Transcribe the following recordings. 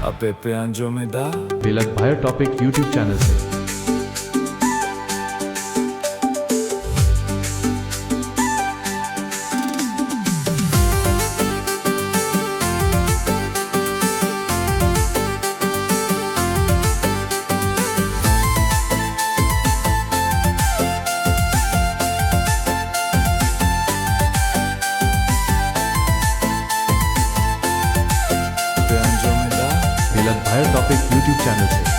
अबे प्यांजो में दा तिलक भाई टॉपिक यूट्यूब चैनल से। प्यांजो में दा तिलक भाई टॉपिक यूट्यूब चैनल से।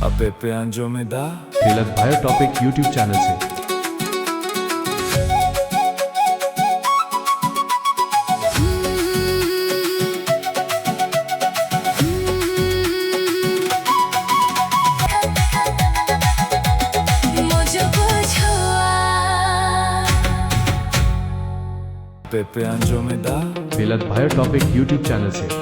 अबे प्यांजो में दा तिलक भाई टॉपिक यूट्यूब चैनल से। अबे प्यांजो में दा तिलक भाई टॉपिक यूट्यूब चैनल से।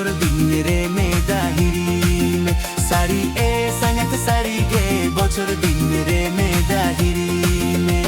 bocor dinlere medahirime Sari sangat sari ge bocor dinlere medahirime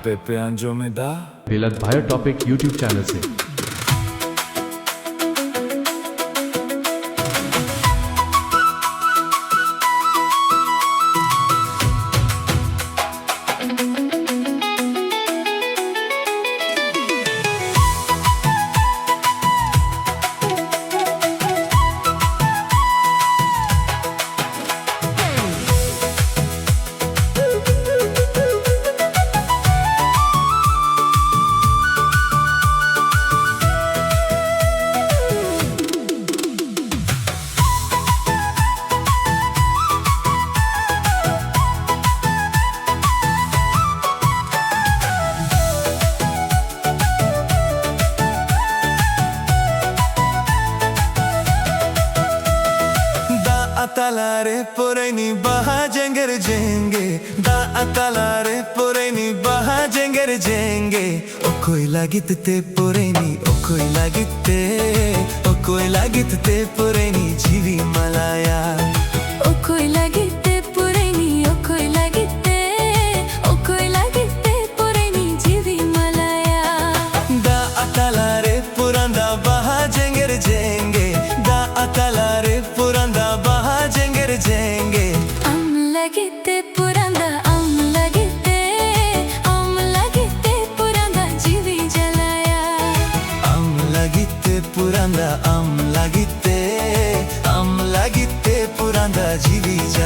Pepe Anjomeda बेलत भायर टॉपिक यूट्यूब चैनल से। Atalare poreni baha jenger jenge da atalare poreni baha jenger jenge o koi lagitte poreni o koi lagitte poreni jivi malaya o koi lagitte poreni o koi lagitte poreni jivi malaya da atalare puranda baha jenger jenge da atalare puranda baha jenger jenge lagitte puranda puranda jivi jalaya lagitte puranda puranda jivi jalaya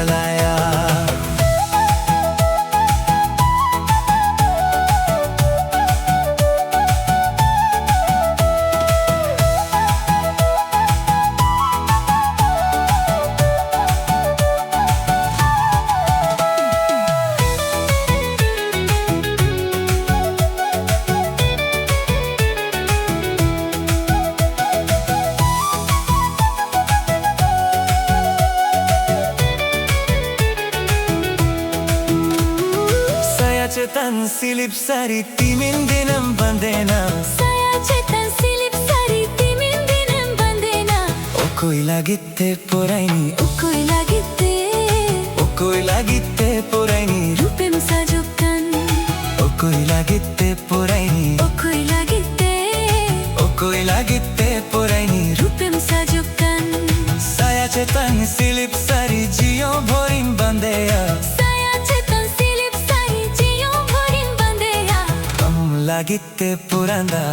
silip sari timin dinam bandena Saya cetan silip sari timin dinam bandena Okoila gitte poraini Okoila gitte Okoila gitte poraini Rupem sajukkan Okoila gitte poraini Okoila gitte Okoila gitte poraini Rupem sajukkan Saya cetan silip sari jiyo bhorin bandeya Saya cetan silip sari jiyo bhorin bandeya Lagitte puranda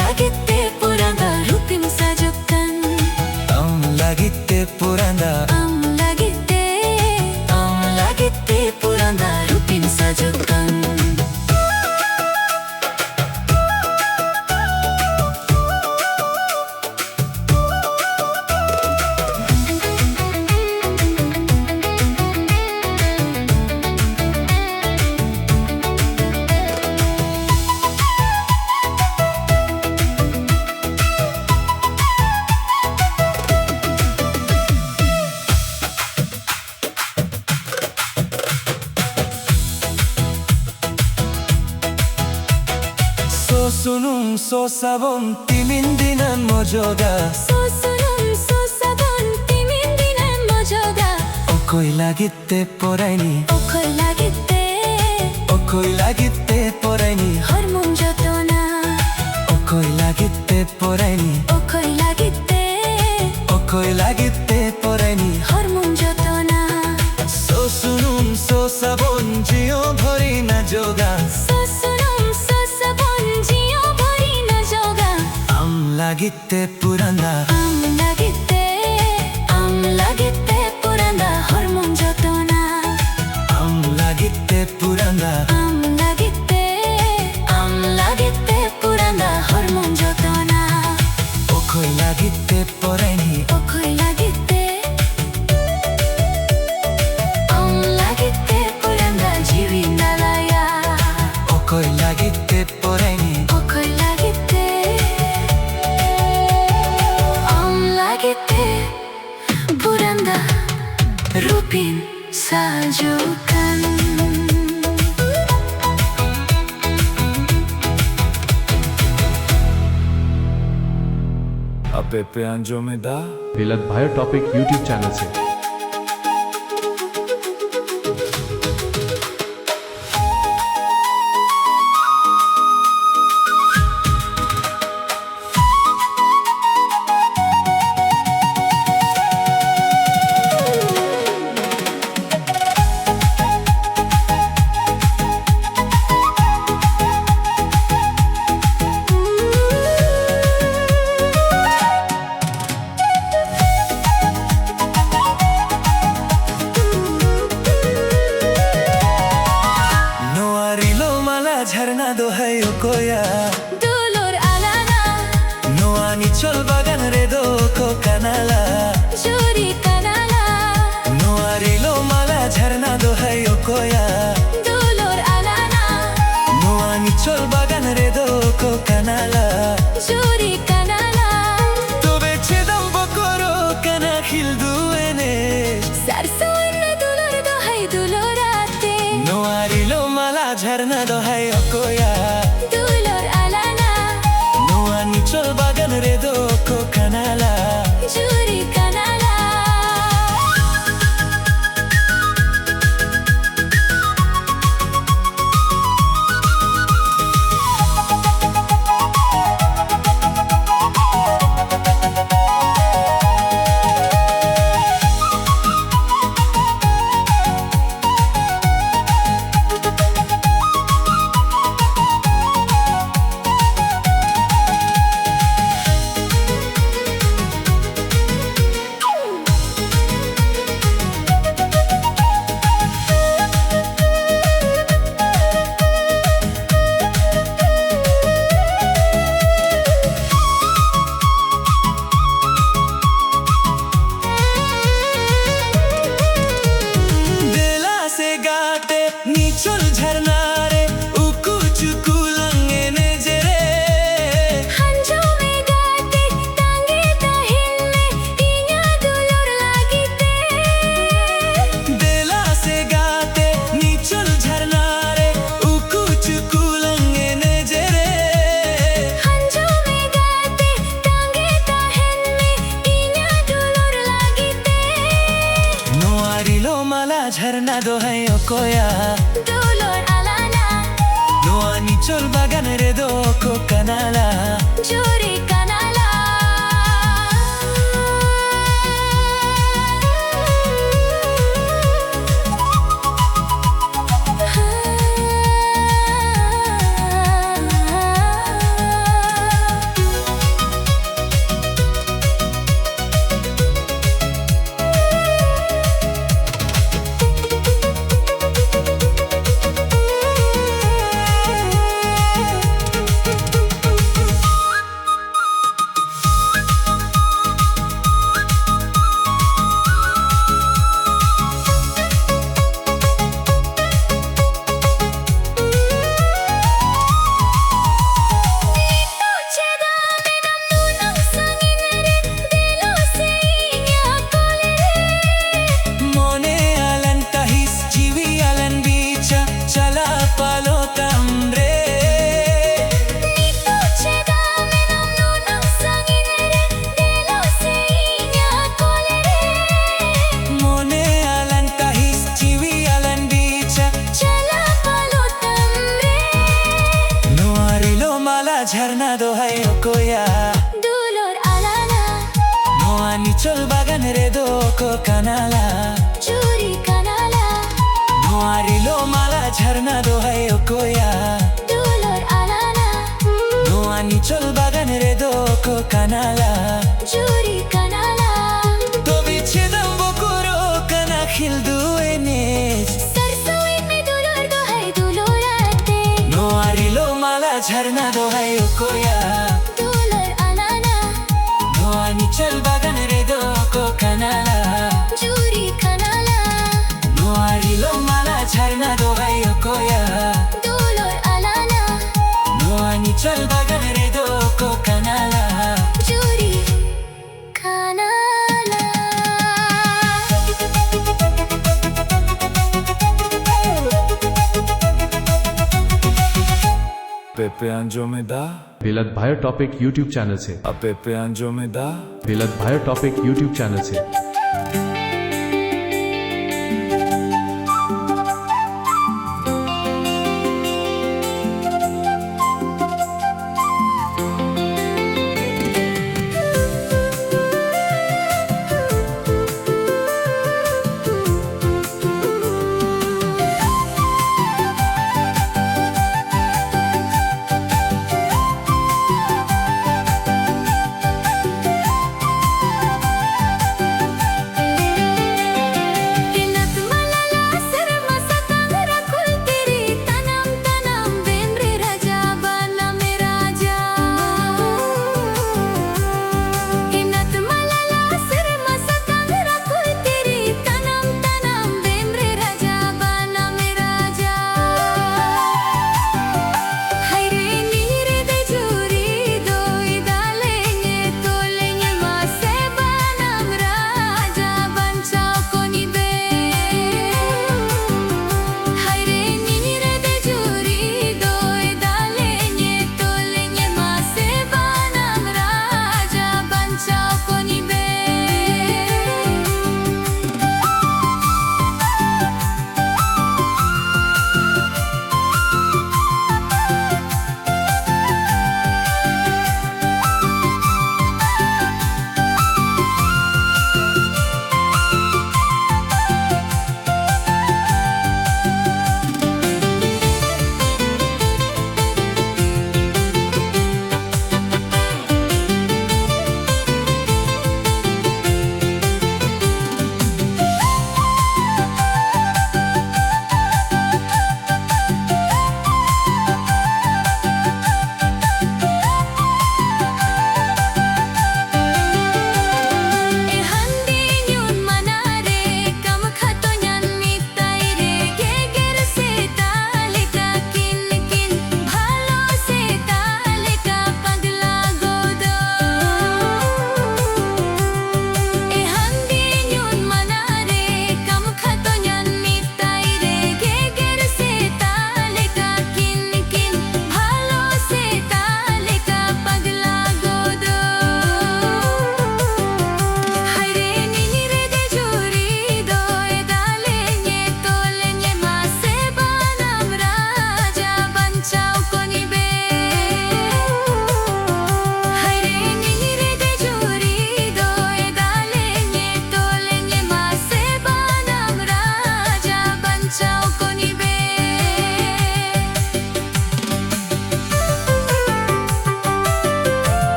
Lagitte puranda Rupem sajukkan Lagitte puranda Lagitte puranda Rupem sajukkan So sunum so sabon timin dinan mojoga Sosunum sosabon timin dinan mojoga Okoila gitte poraini Okoila gitte Okoila gitte poraini Hormon jotona Okoila gitte poraini Okoila gitte Okoila gitte poraini Hormon jotona So sunum so sabon jiyo bhori na joga Sosunum sosabon jiyo bhori na joga Lagitte puranda Lagitte puranda Hormon jotona Lagitte puranda Lagitte puranda Hormon jotona Okoila gitte poraini Okoila gitte Lagitte puranda jiwi nalaya Okoila gitte poraini Okoila gitte Lagitte puranda Rupin sajukan अबे प्यांजो में दा बेलद भायर topic YouTube channel से झरना दो है कोया Dulur alana Noani chol bagan re do ko kanala Juri kanala Noarilo mala झरना दो है कोया Dulur alana Noani chol bagan re do ko kanala Juri kanala Tobe chedam bokoro kana khildu ene Sarsoanna dulur do hai dulurate Noarilo mala झरना दो है कोया Dulur alana Noani chol bagan re do ko kanala Juri kanala Dulur alana Noa nichol bagan redo ko kanala Juri kanala झरना दो है ओ कोया Dulur alana Noa nichol bagan redo ko kanala Juri kanala Noa rilo mala झरना दो है ओ कोया Dulur alana Noa nichol bagan redo ko kanala Juri kanala To bichedam bokuro kana khildu enej Sarsoi mein dulur do hai dulurate Noa rilo mala झरना दो है ओ कोया Dulur alana Noa nichol bagan redo ko kanala Juri kanala Noa rilo mala झरना दो है ओ कोया Dulur alana Noa nichol bagan redo ko kanala Juri kanala Pepe Anjomeda बेलत भायर topic YouTube channel से Pepe Anjomeda बेलत भायर topic YouTube channel से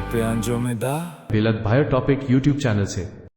पेपे अंजो में दा बेलत भायर टॉपिक यूट्यूब चैनल से